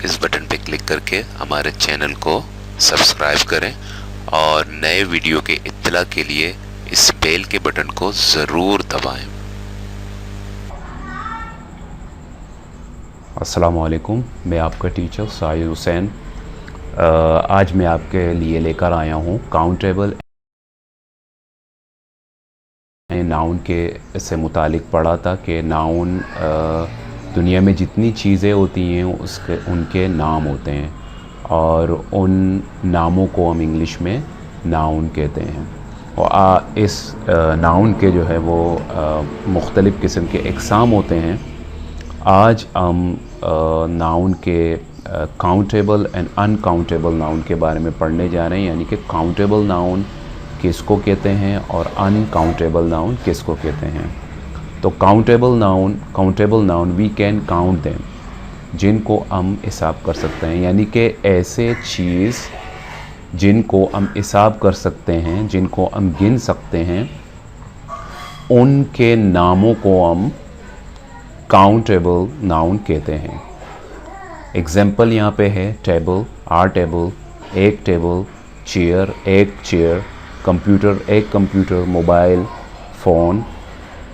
इस बटन पे क्लिक करके हमारे चैनल को सब्सक्राइब करें और नए वीडियो के इत्तला के लिए इस बेल के बटन को ज़रूर दबाएं। अस्सलामु अलैकुम, मैं आपका टीचर साहिद हुसैन। आज मैं आपके लिए लेकर आया हूँ काउंटेबल नाउन के से मुतालिक पढ़ा था कि नाउन दुनिया में जितनी चीज़ें होती हैं उसके उनके नाम होते हैं और उन नामों को हम इंग्लिश में नाउन कहते हैं। और इस नाउन के जो है वो मुख्तलिफ़ किस्म के एक़साम होते हैं। आज हम नाउन के काउंटेबल एंड अनकाउंटेबल नाउन के बारे में पढ़ने जा रहे हैं, यानी कि काउंटेबल नाउन किसको कहते हैं और अनकाउंटेबल नाउन किसको कहते हैं। तो countable noun we can count them, जिनको हम हिसाब कर सकते हैं, यानी कि ऐसे चीज़ जिनको हम हिसाब कर सकते हैं, जिनको हम गिन सकते हैं, उनके नामों को हम काउंटेबल नाउन कहते हैं। एग्जाम्पल यहाँ पे है टेबल, आर टेबल, एक टेबल, चेयर, एक चेयर, कंप्यूटर, एक कंप्यूटर, मोबाइल फ़ोन,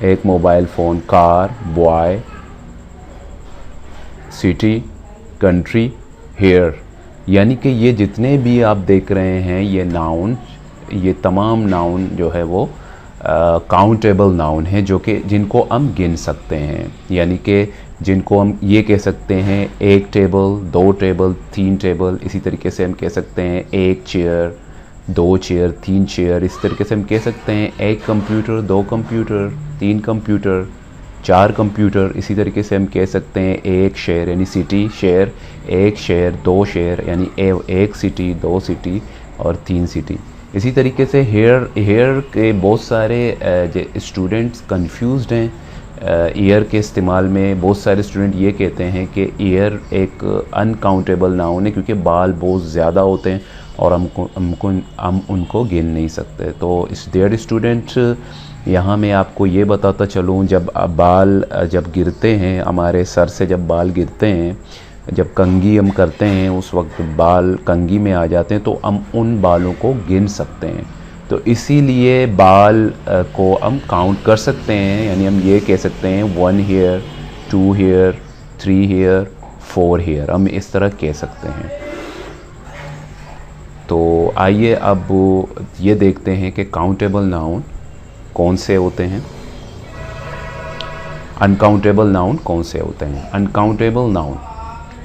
एक mobile phone, car, boy, city, country, hair. यानी कि ये जितने भी आप देख रहे हैं ये नाउन, ये तमाम नाउन जो है वो काउंटेबल नाउन है, जो कि जिनको हम गिन सकते हैं, यानी कि जिनको हम ये कह सकते हैं एक टेबल, दो टेबल, तीन टेबल। इसी तरीके से हम कह सकते हैं एक चेयर, दो चेयर, तीन चेयर। इस तरीके से हम कह सकते हैं एक कंप्यूटर, दो कंप्यूटर, तीन कंप्यूटर, चार कंप्यूटर। इसी तरीके से हम कह सकते हैं एक शहर यानी सिटी, शहर, एक शहर, दो शहर यानी एक सिटी, दो सिटी और तीन सिटी। इसी तरीके से हेयर के बहुत सारे स्टूडेंट्स कंफ्यूज्ड हैं ईयर के इस्तेमाल में। बहुत सारे स्टूडेंट ये कहते हैं कि ईयर एक अनकाउंटेबल नाउन है क्योंकि बाल बहुत ज़्यादा होते हैं और हम उनको गिन नहीं सकते। तो इस डियर स्टूडेंट, यहाँ मैं आपको ये बताता चलूँ, जब बाल जब गिरते हैं हमारे सर से, जब बाल गिरते हैं, जब कंघी हम करते हैं उस वक्त बाल कंघी में आ जाते हैं, तो हम उन बालों को गिन सकते हैं। तो इसीलिए बाल को हम काउंट कर सकते हैं, यानी हम ये कह सकते हैं 1 हेयर, 2 हेयर, 3 हेयर, 4 हेयर, हम इस तरह कह सकते हैं। तो आइए अब ये देखते हैं कि काउंटेबल नाउन कौन से होते हैं, अनकाउंटेबल नाउन कौन से होते हैं। Uncountable noun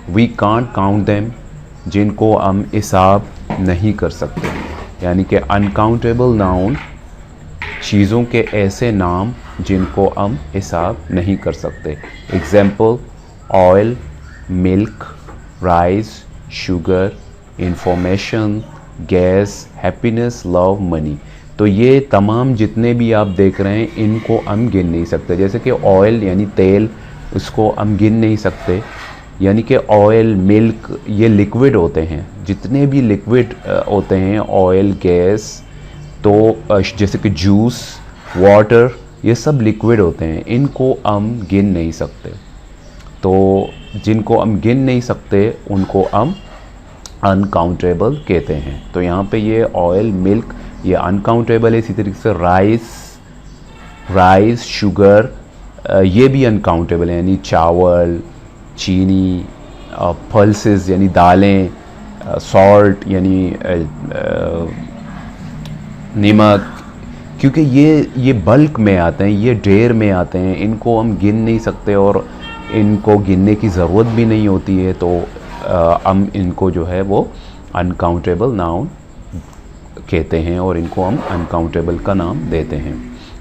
we can't count them, जिनको हम हिसाब नहीं कर सकते, यानी कि अनकाउंटेबल नाउन चीज़ों के ऐसे नाम जिनको हम हिसाब नहीं कर सकते। Example oil, milk, rice, sugar, information, gas, happiness, love, money. तो ये तमाम जितने भी आप देख रहे हैं इनको हम गिन नहीं सकते। जैसे कि ऑयल यानी तेल, उसको हम गिन नहीं सकते, यानी कि ऑयल, मिल्क ये लिक्विड होते हैं। जितने भी लिक्विड होते हैं, ऑयल, गैस, तो जैसे कि जूस, वाटर, ये सब लिक्विड होते हैं, इनको हम गिन नहीं सकते। तो जिनको हम गिन नहीं सकते उनको हम अनकाउंटेबल कहते हैं। तो यहाँ पे ये ऑयल, मिल्क ये अनकाउंटेबल है। इसी तरीके से राइस, शुगर ये भी अनकाउंटेबल है, यानी चावल, चीनी, पल्सेस यानी दालें, सॉल्ट यानी नमक, क्योंकि ये बल्क में आते हैं, ये ढेर में आते हैं, इनको हम गिन नहीं सकते और इनको गिनने की ज़रूरत भी नहीं होती है। तो हम इनको जो है वो अनकाउंटेबल नाउन कहते हैं और इनको हम अनकाउंटेबल का नाम देते हैं।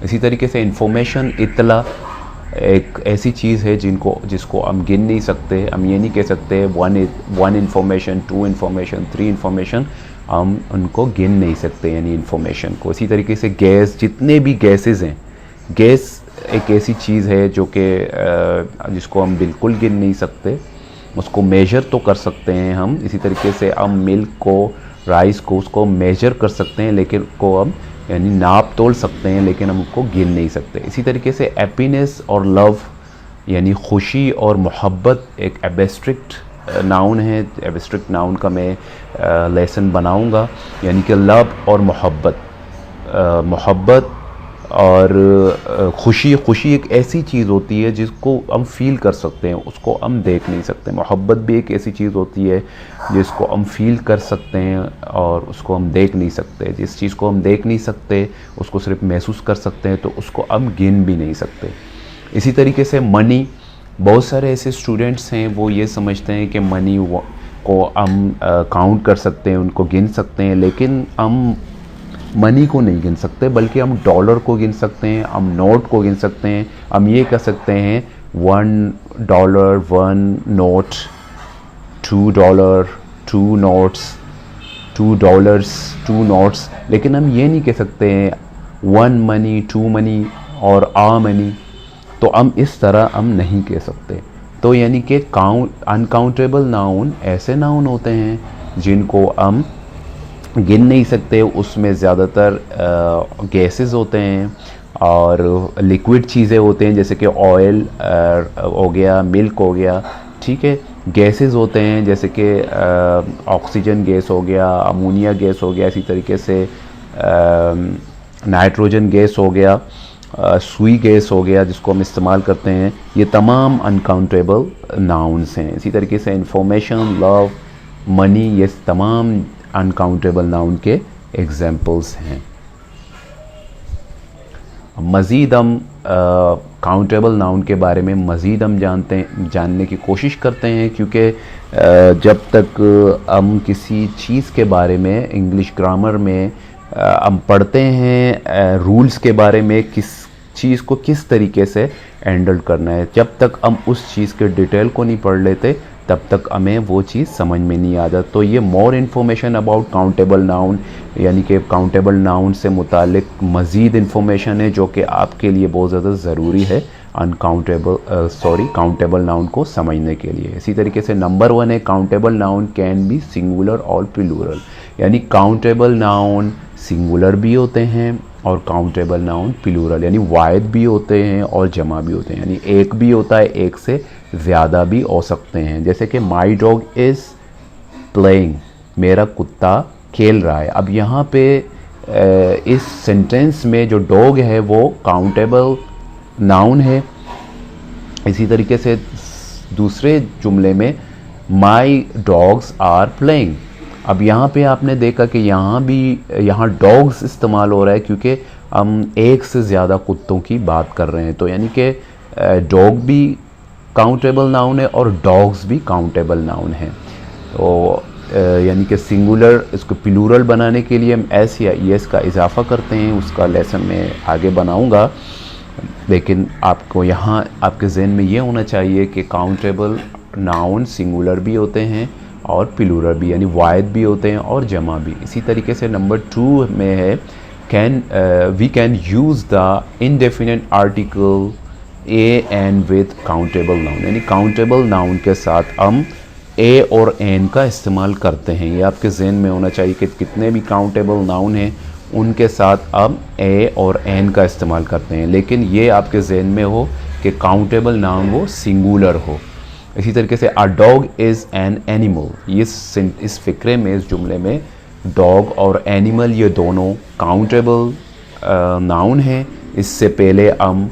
इसी तरीके से इंफॉर्मेशन, इत्तला एक ऐसी चीज़ है जिसको हम गिन नहीं सकते। हम ये नहीं कह सकते वन इंफॉर्मेशन, 2 इंफॉर्मेशन, 3 इंफॉर्मेशन, हम उनको गिन नहीं सकते यानी इंफॉर्मेशन को। इसी तरीके से गैस, जितने भी गैसेस हैं, गैस एक ऐसी चीज़ है जो कि जिसको हम बिल्कुल गिन नहीं सकते, उसको मेजर तो कर सकते हैं हम। इसी तरीके से हम मिल्क को, राइस को, उसको मेजर कर सकते हैं, लेकिन को हम यानी नाप तोल सकते हैं, लेकिन हम उसको गिन नहीं सकते। इसी तरीके से हैप्पीनेस और लव यानी खुशी और मोहब्बत एक एब्स्ट्रैक्ट नाउन है, एब्स्ट्रैक्ट नाउन का मैं लेसन बनाऊंगा, यानी कि लव और मोहब्बत। मोहब्बत और खुशी, खुशी एक ऐसी चीज़ होती है जिसको हम फील कर सकते हैं, उसको हम देख नहीं सकते। मोहब्बत भी एक ऐसी चीज़ होती है जिसको हम फील कर सकते हैं और उसको हम देख नहीं सकते। जिस चीज़ को हम देख नहीं सकते उसको सिर्फ महसूस कर सकते हैं, तो उसको हम गिन भी नहीं सकते। इसी तरीके से मनी, बहुत सारे ऐसे स्टूडेंट्स हैं वो ये समझते हैं कि मनी को हम काउंट कर सकते हैं, उनको गिन सकते हैं, लेकिन हम मनी को नहीं गिन सकते, बल्कि हम डॉलर को गिन सकते हैं, हम नोट को गिन सकते हैं। हम ये कह सकते हैं $1 1 नोट, $2 2 नोट्स, $2 2 नोट्स, लेकिन हम ये नहीं कह सकते हैं 1 मनी, 2 मनी और आ मनी। तो हम इस तरह हम नहीं कह सकते। तो यानी कि अनकाउंटेबल नाउन ऐसे नाउन होते हैं जिनको हम गिन नहीं सकते। उसमें ज़्यादातर गैसेस होते हैं और लिक्विड चीज़ें होते हैं, जैसे कि ऑयल हो गया, मिल्क हो गया, ठीक है। गैसेस होते हैं जैसे कि ऑक्सीजन गैस हो गया, अमोनिया गैस हो गया, इसी तरीके से नाइट्रोजन गैस हो गया, सुई गैस हो गया जिसको हम इस्तेमाल करते हैं। ये तमाम अनकाउंटेबल नाउन्स हैं। इसी तरीके से इंफॉर्मेशन, लव, मनी, ये तमाम अनकाउंटेबल नाउन के एग्जाम्पल्स हैं। मज़ीद हम काउंटेबल नाउन के बारे में मज़ीद हम जानने की कोशिश करते हैं, क्योंकि जब तक हम किसी चीज़ के बारे में इंग्लिश ग्रामर में हम पढ़ते हैं रूल्स के बारे में, किस चीज़ को किस तरीके से हैंडल करना है, जब तक हम उस चीज़ के डिटेल को नहीं पढ़ लेते तब तक हमें वो चीज़ समझ में नहीं आ जाती। तो ये more information about countable noun, यानी कि काउंटेबल नाउन से मुतालिक मज़ीद इन्फॉर्मेशन है जो कि आपके लिए बहुत ज़्यादा ज़रूरी है काउंटेबल नाउन को समझने के लिए। इसी तरीके से नंबर 1 है countable noun can be singular और प्लूरल, यानी काउंटेबल नाउन सिंगुलर भी होते हैं और काउंटेबल नाउन प्लूरल, यानी वाहिद भी होते हैं और जमा भी होते हैं, यानी एक भी होता है, एक से ज़्यादा भी हो सकते हैं। जैसे कि माई डॉग इज़ प्लेइंग, मेरा कुत्ता खेल रहा है। अब यहाँ पे इस सेंटेंस में जो डॉग है वो काउंटेबल नाउन है। इसी तरीके से दूसरे जुमले में माई डॉग्स आर प्लेइंग। अब यहाँ पे आपने देखा कि यहाँ डॉग्स इस्तेमाल हो रहा है क्योंकि हम एक से ज़्यादा कुत्तों की बात कर रहे हैं। तो यानी कि डॉग भी काउंटेबल नाउन है और डॉग्स भी काउंटेबल नाउन है। तो यानी कि सिंगुलर इसको प्लूरल बनाने के लिए हम एस या ईएस का इजाफा करते हैं, उसका लेसन मैं आगे बनाऊंगा। लेकिन आपको यहाँ आपके जहन में ये होना चाहिए कि काउंटेबल नाउन सिंगुलर भी होते हैं और प्लूरल भी, यानी वाहिद भी होते हैं और जमा भी। इसी तरीके से नंबर 2 में है we can use the indefinite article a an with countable noun, यानी काउंटेबल नाउन के साथ हम ए और एन का इस्तेमाल करते हैं। ये आपके जहन में होना चाहिए कि कितने भी काउंटेबल नाउन हैं उनके साथ हम ए और एन का इस्तेमाल करते हैं, लेकिन ये आपके जहन में हो कि काउंटेबल नाउन वो सिंगुलर हो। इसी तरीके से a dog is an animal, इस फ़िक्रे में, इस जुमले में डॉग और एनिमल ये दोनों काउंटेबल नाउन हैं। इससे पहले हम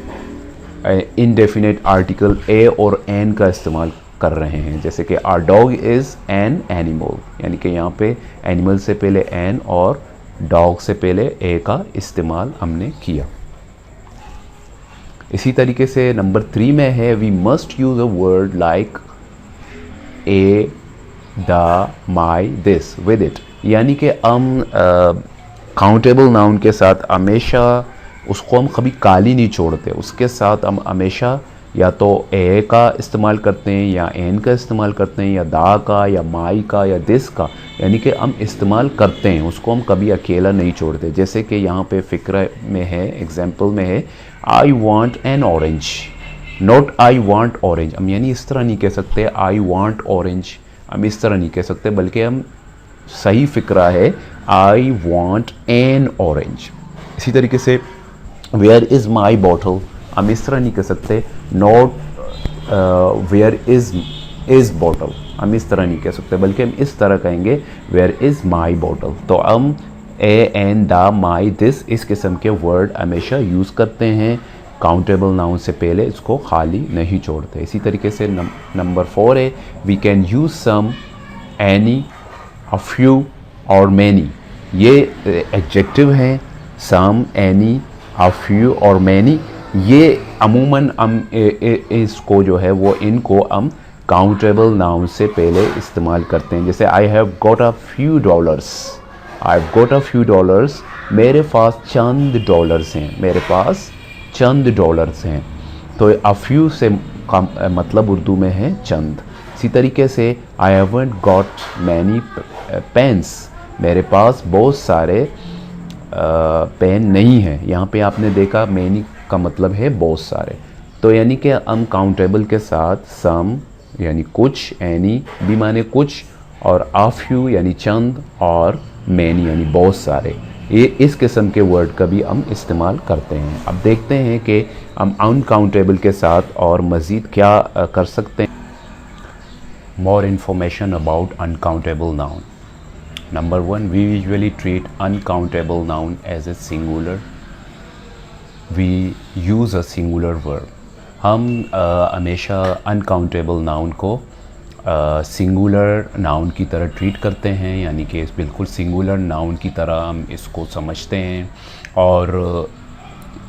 इनडेफिनिट आर्टिकल ए और एन का इस्तेमाल कर रहे हैं, जैसे कि our dog is an animal, यानी कि यहाँ पे एनिमल से पहले एन और डॉग से पहले ए का इस्तेमाल हमने किया। इसी तरीके से नंबर 3 में है we must use a word like a, the, my, this with it, यानी कि हम काउंटेबल नाउन के साथ हमेशा उसको हम कभी काली नहीं छोड़ते, उसके साथ हम हमेशा या तो ए का इस्तेमाल करते हैं या एन का इस्तेमाल करते हैं या दा का या माई का या दिस का, यानी कि हम इस्तेमाल करते हैं, उसको हम कभी अकेला नहीं छोड़ते। जैसे कि यहाँ पे फ़िक्र में है, एग्जाम्पल में है I want an orange, not I want orange. हम यानी इस तरह नहीं कह सकते आई वॉन्ट ऑरेंज, हम इस तरह नहीं कह सकते, बल्कि हम सही फ़िक्रा है आई वॉन्ट एन ऑरेंज। इसी तरीके से वेयर इज़ माई बॉटल, हम इस तरह नहीं कह सकते नॉट वेयर इज़ बॉटल, हम इस तरह नहीं कह सकते, बल्कि हम इस तरह कहेंगे वेयर इज़ माई बॉटल। तो हम A N the my this इस किस्म के वर्ड हमेशा यूज़ करते हैं, काउंटेबल नाउन से पहले इसको खाली नहीं छोड़ते। इसी तरीके से नंबर 4 है we can use some, any, a few और मैनी। ये एडजेक्टिव हैं, सम, एनी, अ फ्यू और मैनी। ये अमूमन हम इसको जो है वो इनको हम काउंटेबल नाउन से पहले इस्तेमाल करते हैं। जैसे आई have got a few dollars, I have got a few dollars, मेरे पास चंद डॉलर्स हैं, मेरे पास चंद डॉलर्स हैं। तो अ फ्यू से का मतलब उर्दू में है चंद। इसी तरीके से I haven't got many pens, मेरे पास बहुत सारे पेन नहीं हैं। यहाँ पे आपने देखा मैनी का मतलब है बहुत सारे। तो यानी कि हम काउंटेबल के साथ सम यानी कुछ, एनी भी माने कुछ, और आ फ्यू यानी चंद, और मैनी यानी बहुत सारे, ये इस किस्म के वर्ड का भी हम इस्तेमाल करते हैं। अब देखते हैं कि हम अनकाउंटेबल के साथ और मज़ीद क्या कर सकते हैं। More information about uncountable noun. Number 1, we usually treat uncountable noun as a singular. We use a singular verb. हम हमेशा uncountable noun को सिंगुलर नाउन की तरह ट्रीट करते हैं, यानी कि बिल्कुल सिंगुलर नाउन की तरह हम इसको समझते हैं, और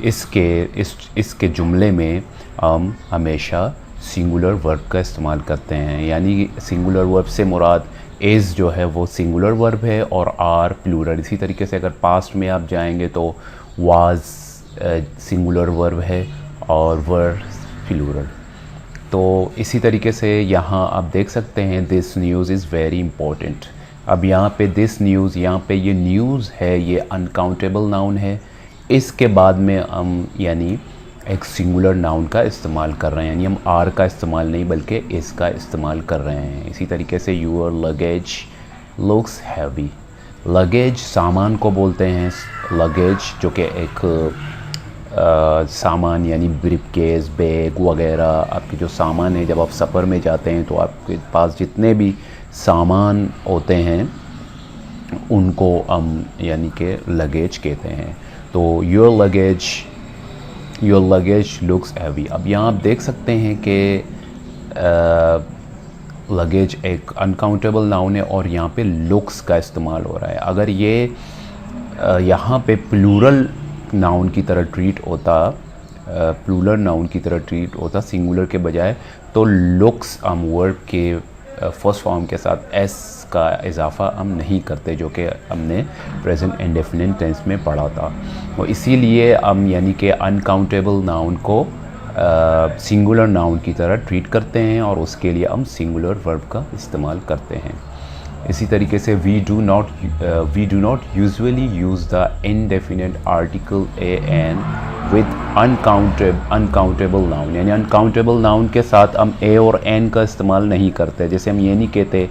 इसके जुमले में हम हमेशा सिंगुलर वर्ब का इस्तेमाल करते हैं। यानी सिंगुलर वर्ब से मुराद इज़ जो है वो सिंगुलर वर्ब है और आर प्लूरल। इसी तरीके से अगर पास्ट में आप जाएंगे तो वाज सिंगुलर वर्ब है और वर प्लूरल। तो इसी तरीके से यहाँ आप देख सकते हैं this news is very important. अब यहाँ पे दिस न्यूज़, यहाँ पे ये न्यूज़ है, ये अनकाउंटेबल नाउन है। इसके बाद में हम यानी एक सिंगुलर नाउन का इस्तेमाल कर रहे हैं, यानी हम आर का इस्तेमाल नहीं बल्कि इसका इस्तेमाल कर रहे हैं। इसी तरीके से your luggage looks heavy. Luggage सामान को बोलते हैं, लगेज जो कि एक सामान यानी ब्रीफकेस, बैग वगैरह, आपके जो सामान है जब आप सफ़र में जाते हैं तो आपके पास जितने भी सामान होते हैं उनको हम यानी कि लगेज कहते हैं। तो योर लगेज लुक्स हैवी। अब यहाँ आप देख सकते हैं कि लगेज एक अनकाउंटेबल नाउन है और यहाँ पे लुक्स का इस्तेमाल हो रहा है। अगर ये यहाँ पे प्लूरल नाउन की तरह ट्रीट होता सिंगुलर के बजाय, तो लुक्स हम वर्ब के फर्स्ट फॉर्म के साथ एस का इजाफ़ा हम नहीं करते, जो कि हमने प्रेजेंट इंडेफिनिट टेंस में पढ़ा था। और इसीलिए हम यानी कि अनकाउंटेबल नाउन को सिंगुलर नाउन की तरह ट्रीट करते हैं और उसके लिए हम सिंगुलर वर्ब का इस्तेमाल करते हैं। इसी तरीके से we do not usually use the indefinite article a an with uncountable noun, यानी अनकाउंटेबल नाउन के साथ हम ए और एन का इस्तेमाल नहीं करते। जैसे हम ये नहीं कहते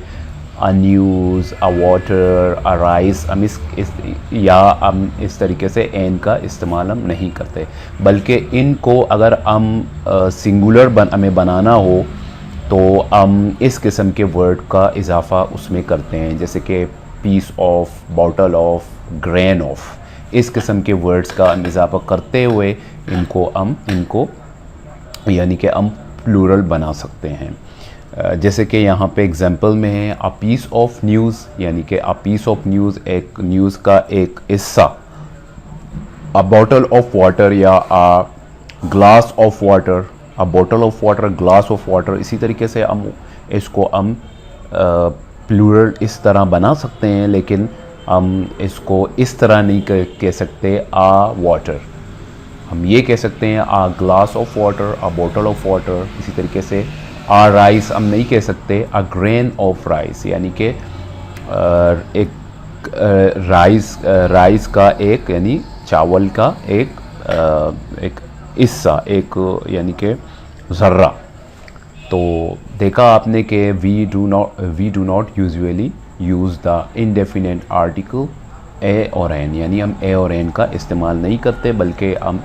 a news, a water, a rice, हम हम इस तरीके से एन का इस्तेमाल हम नहीं करते, बल्कि इनको अगर हम सिंगुलर हमें बनाना हो तो हम इस किस्म के वर्ड का इजाफ़ा उसमें करते हैं, जैसे कि piece of, bottle of, grain of, इस किस्म के वर्ड्स का हम इजाफ़ा करते हुए इनको यानी कि हम प्लूरल बना सकते हैं। जैसे कि यहाँ पे एग्जांपल में है अ पीस ऑफ न्यूज़, यानी कि अ पीस ऑफ न्यूज़ एक न्यूज़ का एक हिस्सा। अ बॉटल ऑफ वाटर या a glass of water, a bottle of water, glass of water. इसी तरीके से हम प्लूरल इस तरह बना सकते हैं, लेकिन हम इसको इस तरह नहीं कह सकते आ वाटर। हम ये कह सकते हैं a glass of water, a bottle of water. इसी तरीके से आ राइस हम नहीं कह सकते आ ग्रेन ऑफ राइस, यानी कि एक राइस का एक यानी चावल का एक हिस्सा, एक यानी कि ज़र्रा। तो देखा आपने कि we do not usually use the indefinite article a और एन, यानी हम ए और एन का इस्तेमाल नहीं करते, बल्कि हम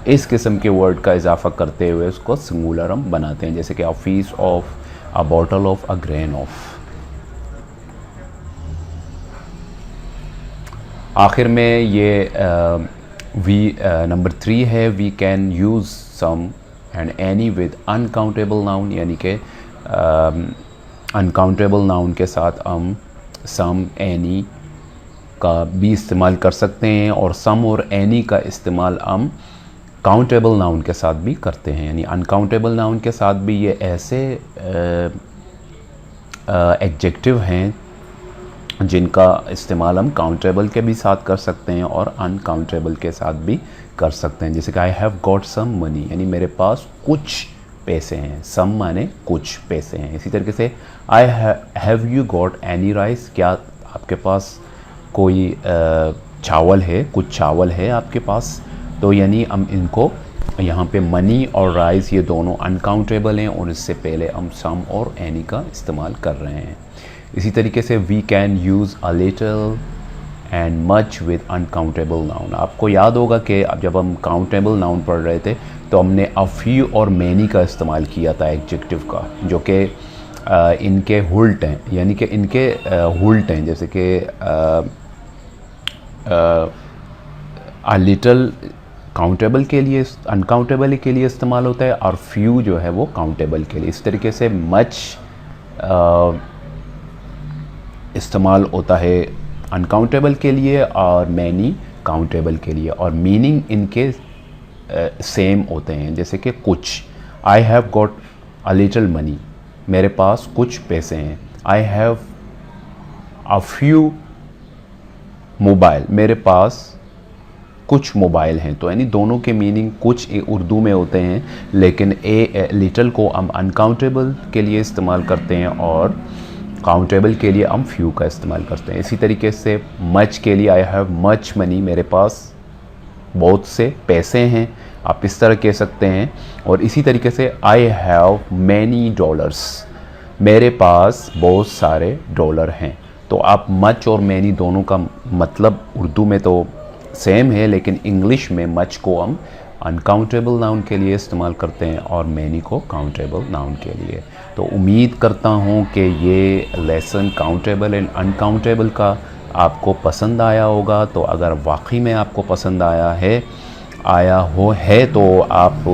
इस किस्म के वर्ड का इजाफ़ा करते हुए उसको सिंगुलर हम बनाते हैं। जैसे कि office of a bottle of, a grain of। आखिर में ये नंबर 3 है, we can use some and any with uncountable noun, यानी कि अनकाउंटेबल नाउन के साथ हम सम, एनी का भी इस्तेमाल कर सकते हैं, और सम और एनी का इस्तेमाल हम काउंटेबल नाउन के साथ भी करते हैं। यानी अनकाउंटेबल नाउन के साथ भी ये ऐसे एडजेक्टिव हैं जिनका इस्तेमाल हम काउंटेबल के भी साथ कर सकते हैं और अनकाउंटेबल के साथ भी कर सकते हैं। जैसे कि I have got some money, यानी मेरे पास कुछ पैसे हैं। सम माने कुछ पैसे हैं। इसी तरीके से I have you got any rice, क्या आपके पास कोई चावल है, कुछ चावल है आपके पास। तो यानी हम इनको यहाँ पे मनी और राइस ये दोनों अनकाउंटेबल हैं और इससे पहले हम सम और एनी का इस्तेमाल कर रहे हैं। इसी तरीके से we can use a little and much with uncountable noun. आपको याद होगा कि जब हम काउंटेबल नाउन पढ़ रहे थे तो हमने अ फ्यू और मैनी का इस्तेमाल किया था एडजेक्टिव का, जो कि इनके हुल्ट हैं, यानी कि इनके हुल्ट हैं। जैसे कि अ लिटिल काउंटेबल के लिए, अनकाउंटेबल के लिए इस्तेमाल होता है, और फ्यू जो है वो काउंटेबल के लिए। इस तरीके से मच इस्तेमाल होता है अनकाउंटेबल के लिए और मैनी काउंटेबल के लिए, और मीनिंग इनके सेम होते हैं। जैसे कि कुछ, आई have got a little money, मेरे पास कुछ पैसे हैं। I have a few mobile, मेरे पास कुछ मोबाइल हैं। तो यानी दोनों के मीनिंग कुछ उर्दू में होते हैं, लेकिन लिटिल को हम अनकाउंटेबल के लिए इस्तेमाल करते हैं और काउंटेबल के लिए हम फ्यू का इस्तेमाल करते हैं। इसी तरीके से मच के लिए आई हैव मच मनी, मेरे पास बहुत से पैसे हैं, आप इस तरह कह सकते हैं। और इसी तरीके से आई हैव मैनी डॉलर्स, मेरे पास बहुत सारे डॉलर हैं। तो आप मच और मैनी दोनों का मतलब उर्दू में तो सेम है, लेकिन इंग्लिश में मच को हम अनकाउंटेबल नाउन के लिए इस्तेमाल करते हैं और मैनी को काउंटेबल नाउन के लिए। तो उम्मीद करता हूँ कि ये लेसन काउंटेबल एंड अनकाउंटेबल का आपको पसंद आया होगा। तो अगर वाकई में आपको पसंद आया है तो आप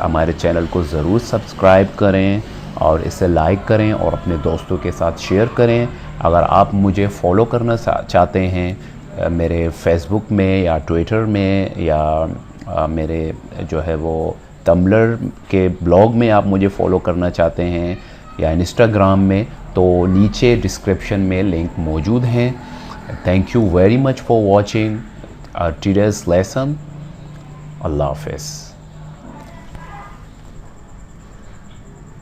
हमारे चैनल को ज़रूर सब्सक्राइब करें और इसे लाइक करें और अपने दोस्तों के साथ शेयर करें। अगर आप मुझे फॉलो करना चाहते हैं मेरे फेसबुक में या ट्विटर में या मेरे जो है वो टम्बलर के ब्लॉग में आप मुझे फॉलो करना चाहते हैं या इंस्टाग्राम में, तो नीचे डिस्क्रिप्शन में लिंक मौजूद हैं। Thank you very much for watching today's lesson. अल्लाह हाफ़िज़।